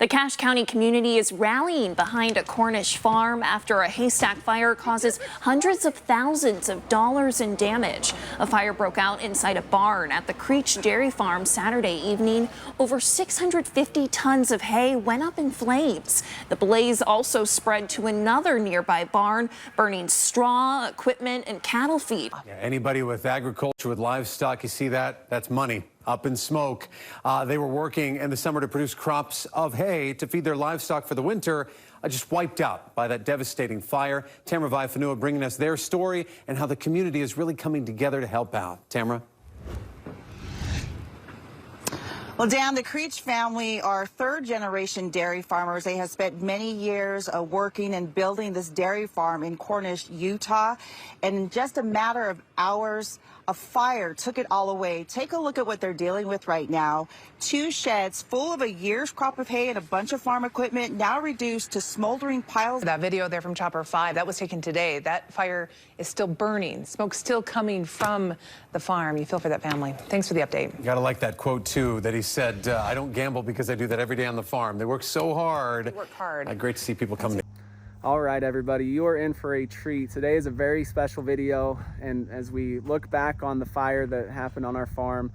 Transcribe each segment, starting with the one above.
The Cache County community is rallying behind a Cornish farm after a haystack fire causes hundreds of thousands of dollars in damage. A fire broke out inside a barn at the Creech Dairy Farm Saturday evening. Over 650 tons of hay went up in flames. The blaze also spread to another nearby barn, burning straw, equipment, and cattle feed. Yeah, anybody with agriculture, with livestock, you see that? That's money. Up in smoke. They were working in the summer to produce crops of hay to feed their livestock for the winter, just wiped out by that devastating fire. Tamara Vaifanua bringing us their story and how the community is really coming together to help out. Tamara. Well, Dan, the Creech family are third-generation dairy farmers. They have spent many years working and building this dairy farm in Cornish, Utah. And in just a matter of hours, a fire took it all away. Take a look at what they're dealing with right now. 2 sheds full of a year's crop of hay and a bunch of farm equipment now reduced to smoldering piles. That video there from Chopper 5, that was taken today. That fire is still burning. Smoke still coming from the farm. You feel for that family. Thanks for the update. You gotta like that quote, too, that he said, I don't gamble because I do that every day on the farm. They work so hard. They work hard. Great to see people coming. All right, everybody, you are in for a treat. Today is a very special video, and as we look back on the fire that happened on our farm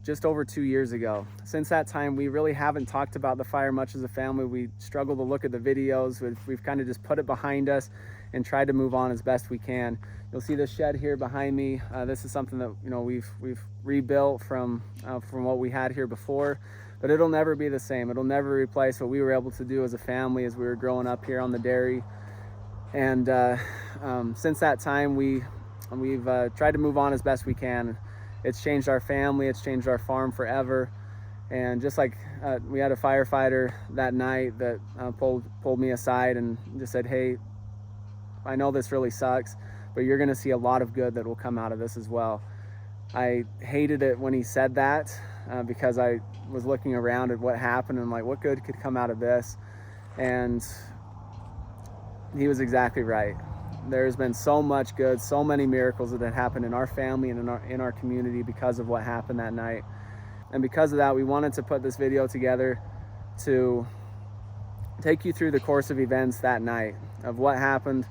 just over 2 years ago. Since that time, we really haven't talked about the fire much as a family. We struggle to look at the videos. We've kind of just put it behind us and tried to move on as best we can. You'll see this shed here behind me. This is something that we've rebuilt from what we had here before. But it'll never be the same. It'll never replace what we were able to do as a family as we were growing up here on the dairy. And since that time, we've tried to move on as best we can. It's changed our family, it's changed our farm forever. And just like we had a firefighter that night that pulled me aside and just said, hey, I know this really sucks, but you're gonna see a lot of good that will come out of this as well. I hated it when he said that because I was looking around at what happened and like, what good could come out of this? And he was exactly right. There's been so much good, so many miracles that have happened in our family and in our community because of what happened that night. And because of that, we wanted to put this video together to take you through the course of events that night, of what happened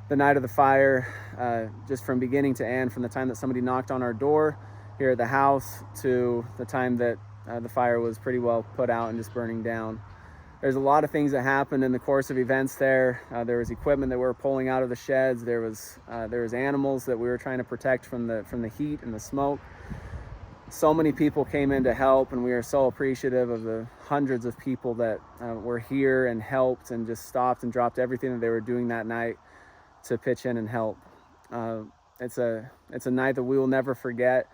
the night of the fire, just from beginning to end, from the time that somebody knocked on our door here at the house to the time that the fire was pretty well put out and just burning down. There's a lot of things that happened in the course of events there. There was equipment that we were pulling out of the sheds. There was animals that we were trying to protect from the heat and the smoke. So many people came in to help, and we are so appreciative of the hundreds of people that were here and helped and just stopped and dropped everything that they were doing that night to pitch in and help. It's a night that we will never forget.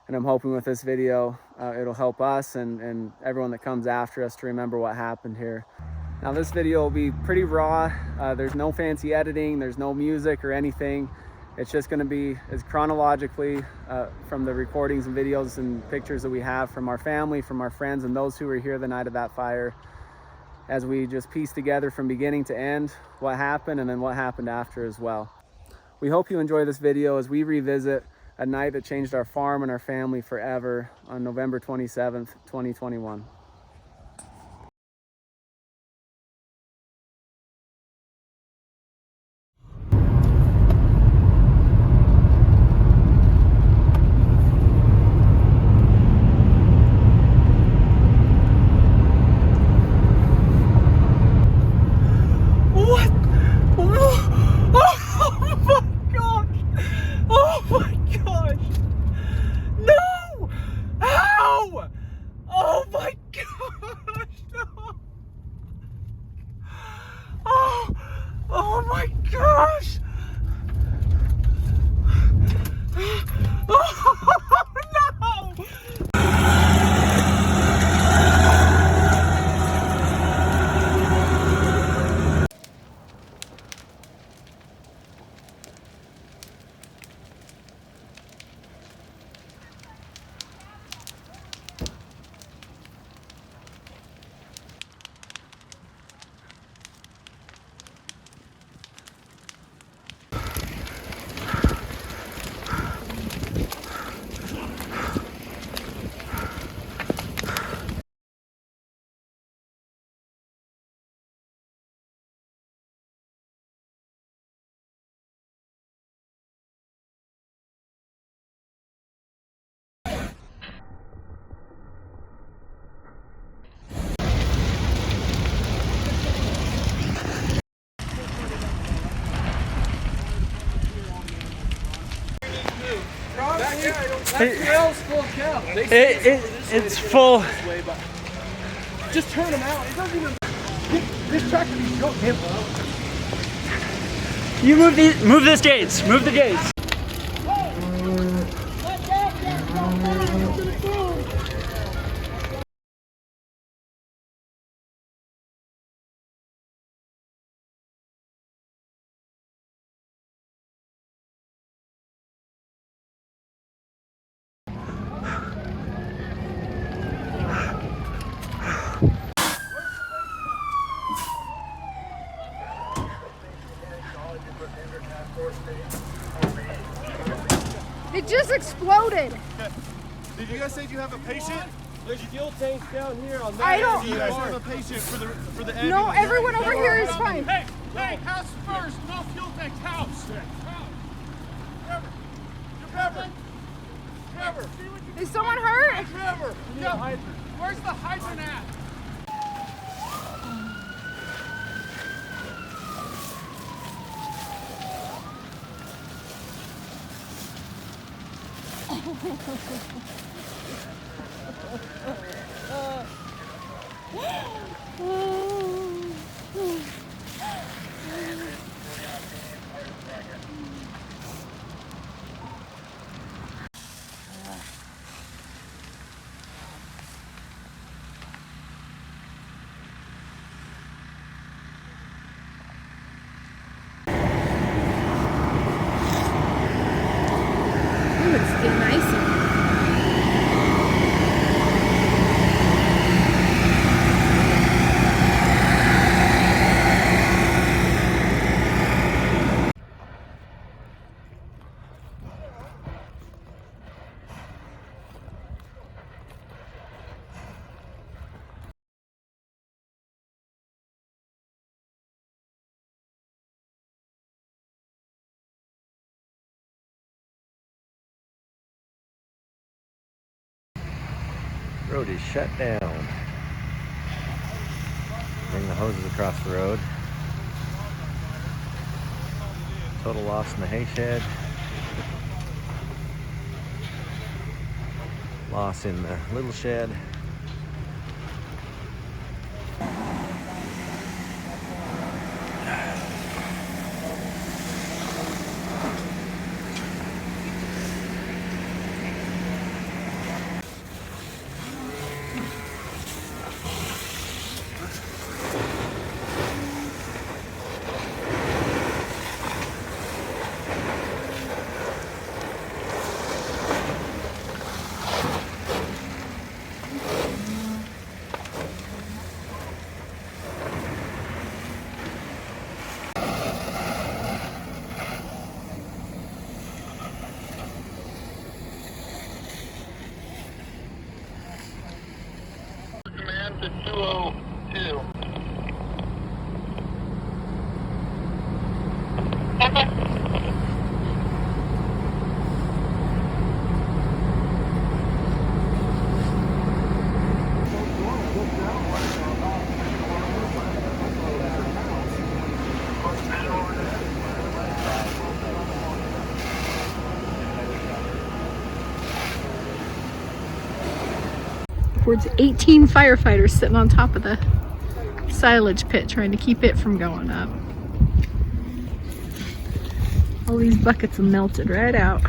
And I'm hoping with this video, it'll help us and everyone that comes after us to remember what happened here. Now this video will be pretty raw. There's no fancy editing, there's no music or anything. It's just gonna be as chronologically from the recordings and videos and pictures that we have from our family, from our friends, and those who were here the night of that fire, as we just piece together from beginning to end what happened and then what happened after as well. We hope you enjoy this video as we revisit a night that changed our farm and our family forever on November 27th, 2021. What? Oh my gosh! Oh my gosh! No! How? Oh my gosh! No! Oh my gosh! Oh no! It's full. Just turn them out. It doesn't even. This tractor needs to go. You move this gates. Move the gates. It just exploded. Okay. Did you guys say you have a patient? There's fuel tanks down here on that. I don't. Do you guys have a patient for the ambulance? No, everyone over here is fine. Hey, house first. No fuel tanks. House. Trevor. Is someone hurt? Trevor. Yeah. Where's the hydrant at? It's getting icy. Road is shut down. Bring the hoses across the road. Total loss in the hay shed. Loss in the little shed. Command to 202. Towards 18 firefighters sitting on top of the silage pit trying to keep it from going up. All these buckets have melted right out.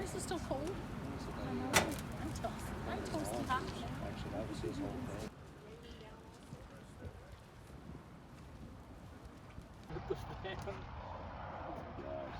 This is still cold. I know. I'm toasty hot. Actually, that was his whole thing. With the fan. Oh my gosh.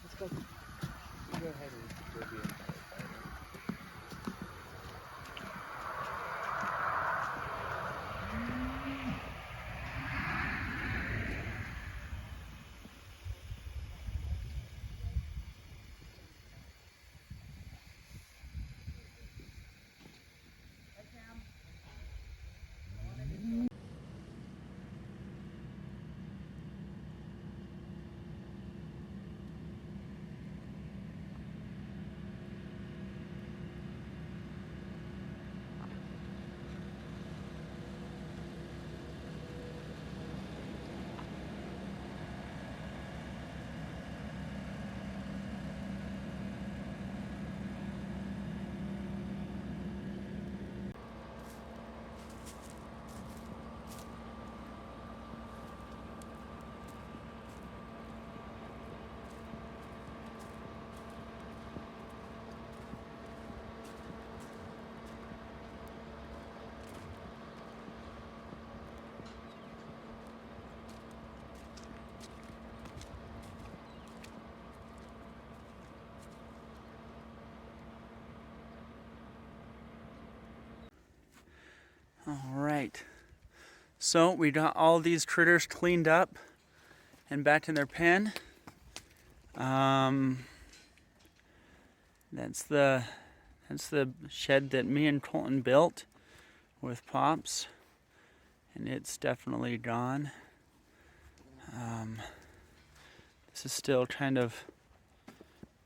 Let's go. You go ahead and go be a firefighter. All right, so we got all these critters cleaned up and back in their pen. That's the shed that me and Colton built with Pops, and it's definitely gone. This is still kind of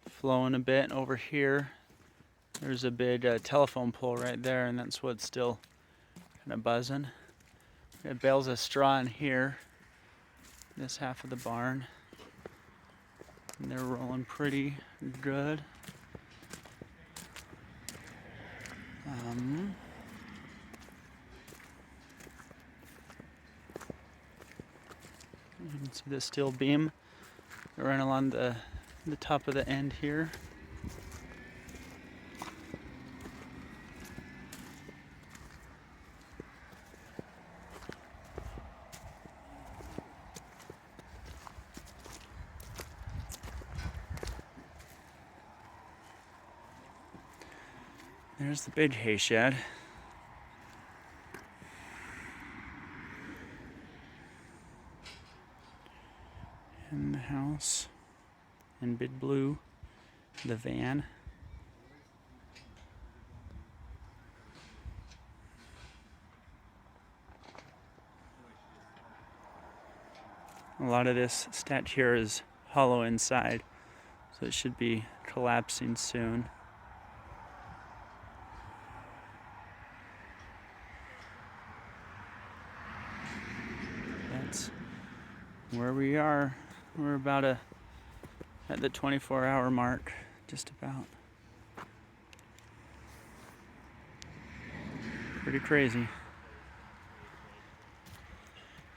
flowing a bit over here. There's a big telephone pole right there, and that's what's still kind of buzzing. We got bales of straw in here, this half of the barn, and they're rolling pretty good. You can see the steel beam running along the top of the end here. There's the big hay shed. And the house. And Big Blue, the van. A lot of this stat here is hollow inside, so it should be collapsing soon. That's where we are. We're about at the 24-hour mark, just about. Pretty crazy.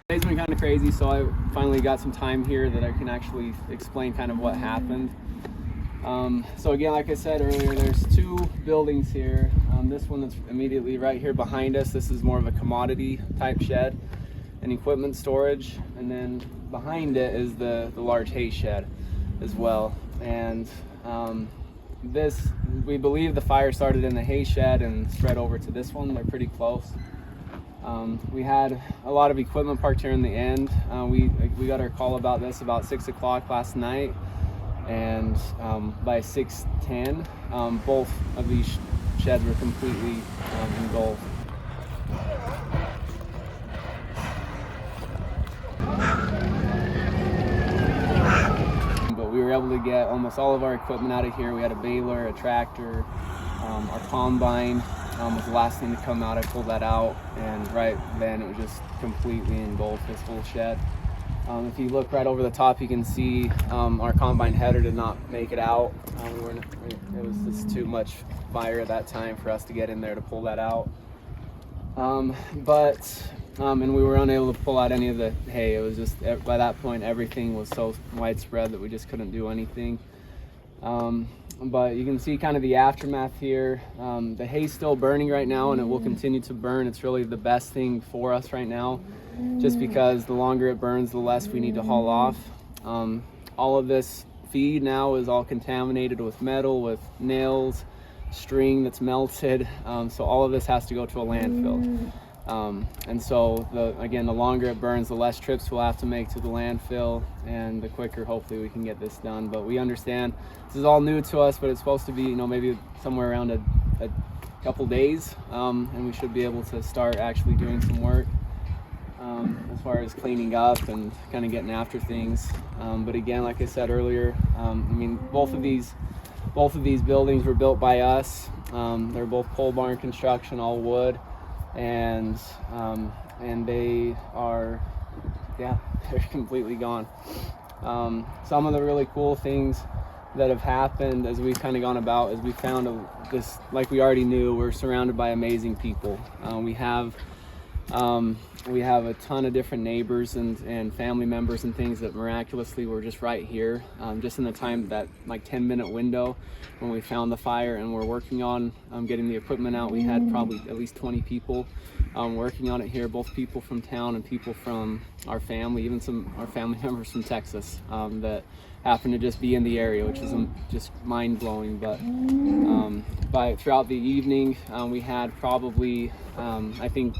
Today's been kind of crazy, so I finally got some time here that I can actually explain kind of what happened. So again, like I said earlier, there's two buildings here. This one that's immediately right here behind us, this is more of a commodity type shed and equipment storage, and then behind it is the large hay shed as well. And we believe the fire started in the hay shed and spread over to this one. They're pretty close. We had a lot of equipment parked here in the end. We got our call about this about 6 o'clock last night, and by 6:10 both of these sheds were completely engulfed. But we were able to get almost all of our equipment out of here. We had a baler, a tractor, our combine was the last thing to come out. I pulled that out, and right then it was just completely engulfed this whole shed. If you look right over the top, you can see our combine header did not make it out. It was just too much fire at that time for us to get in there to pull that out. And we were unable to pull out any of the hay. It was just, by that point, everything was so widespread that we just couldn't do anything. But you can see kind of the aftermath here. The hay's still burning right now, and it will continue to burn. It's really the best thing for us right now, just because the longer it burns, the less we need to haul off. All of this feed now is all contaminated with metal, with nails, string that's melted. So all of this has to go to a landfill. And so again, the longer it burns, the less trips we'll have to make to the landfill, and the quicker hopefully we can get this done. But we understand this is all new to us, but it's supposed to be, maybe somewhere around a couple days, and we should be able to start actually doing some work as far as cleaning up and kind of getting after things. But again, like I said earlier, both of these buildings were built by us. They're both pole barn construction, all wood. And they are, they're completely gone. Some of the really cool things that have happened as we've kind of gone about is we found this, like we already knew, we're surrounded by amazing people. We have a ton of different neighbors and family members and things that miraculously were just right here, just in the time, that like 10-minute window when we found the fire and we're working on getting the equipment out. We had probably at least 20 people working on it here, both people from town and people from our family, even our family members from Texas that happen to just be in the area, which is just mind-blowing. But throughout the evening, we had probably, I think,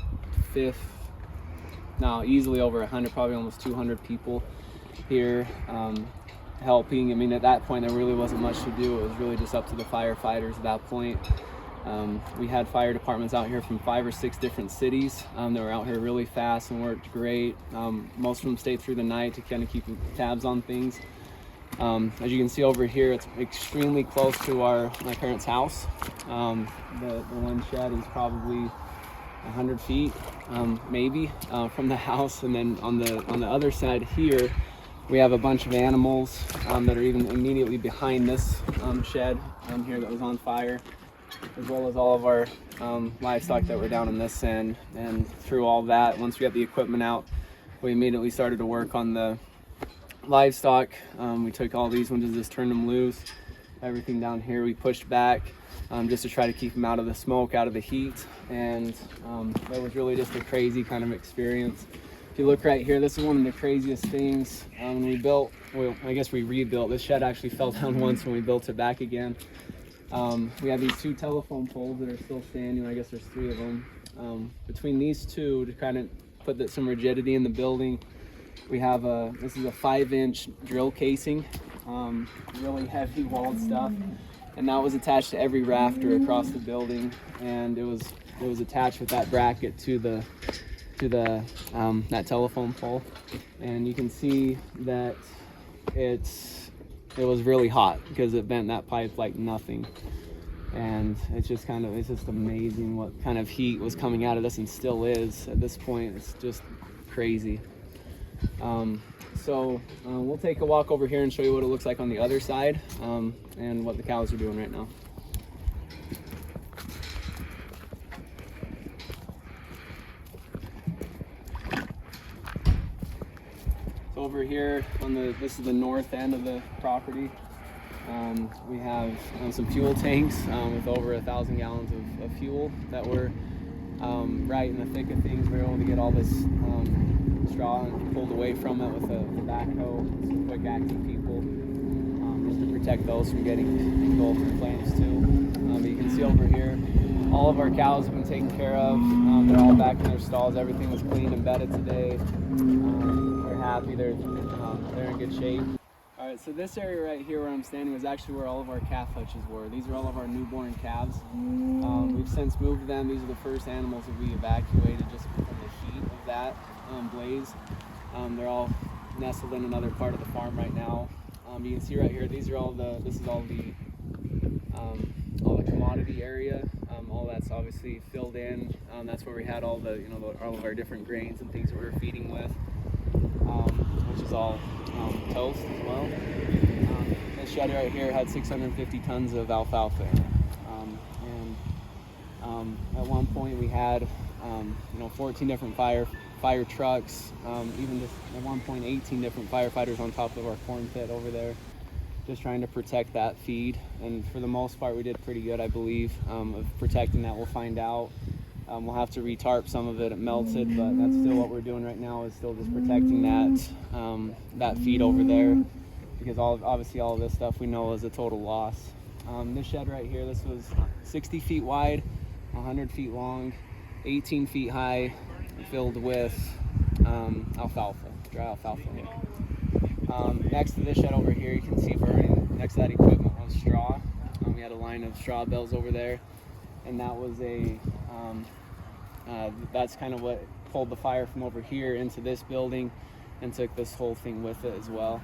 easily over 100, probably almost 200 people here helping. At that point, there really wasn't much to do. It was really just up to the firefighters at that point. We had fire departments out here from 5 or 6 different cities. They were out here really fast and worked great. Most of them stayed through the night to kind of keep tabs on things. As you can see over here, it's extremely close to my parents' house. The one shed is probably 100 feet, maybe, from the house. And then on the other side here, we have a bunch of animals that are even immediately behind this shed here that was on fire, as well as all of our livestock that were down in this end. And through all that, once we got the equipment out, we immediately started to work on the livestock. We took all these ones and just turned them loose. Everything down here we pushed back just to try to keep them out of the smoke, out of the heat. And that was really just a crazy kind of experience. If you look right here, this is one of the craziest things. When we built, well, I guess we rebuilt, this shed actually fell down once when we built it back again. We have these 2 telephone poles that are still standing. I guess there's 3 of them. Between these 2, to kind of put some rigidity in the building, we have this is a 5-inch drill casing, really heavy walled stuff, and that was attached to every rafter across the building, and it was attached with that bracket to that telephone pole. And you can see that it was really hot because it bent that pipe like nothing. And it's just amazing what kind of heat was coming out of this, and still is at this point. It's just crazy. So we'll take a walk over here and show you what it looks like on the other side, and what the cows are doing right now. So over here this is the north end of the property. We have some fuel tanks with over 1,000 gallons of fuel that were right in the thick of things. We were able to get all this straw and pulled away from it with a backhoe, some quick acting people, just to protect those from getting engulfed in flames too. But you can see over here, all of our cows have been taken care of. They're all back in their stalls. Everything was cleaned and bedded today. They're happy. They're in good shape. All right, so this area right here where I'm standing is actually where all of our calf hutches were. These are all of our newborn calves. We've since moved them. These are the first animals that we evacuated just from the heat of that blaze. They're all nestled in another part of the farm right now. You can see right here, this is all the commodity area. All that's obviously filled in. That's where we had all the, all of our different grains and things that we were feeding with, which is all toast as well. This shed right here had 650 tons of alfalfa. At one point we had 14 different fire trucks, even just at one point 18 different firefighters on top of our corn pit over there, just trying to protect that feed. And for the most part we did pretty good, I believe, of protecting that. We'll find out. We'll have to retarp some of it. It melted, but that's still what we're doing right now, is still just protecting that feed over there, because obviously all of this stuff we know is a total loss. This shed right here, this was 60 feet wide, 100 feet long, 18 feet high, filled with alfalfa, dry alfalfa. Next to this shed over here, you can see burning next to that equipment was straw. We had a line of straw bales over there, and that was that's kind of what pulled the fire from over here into this building and took this whole thing with it as well.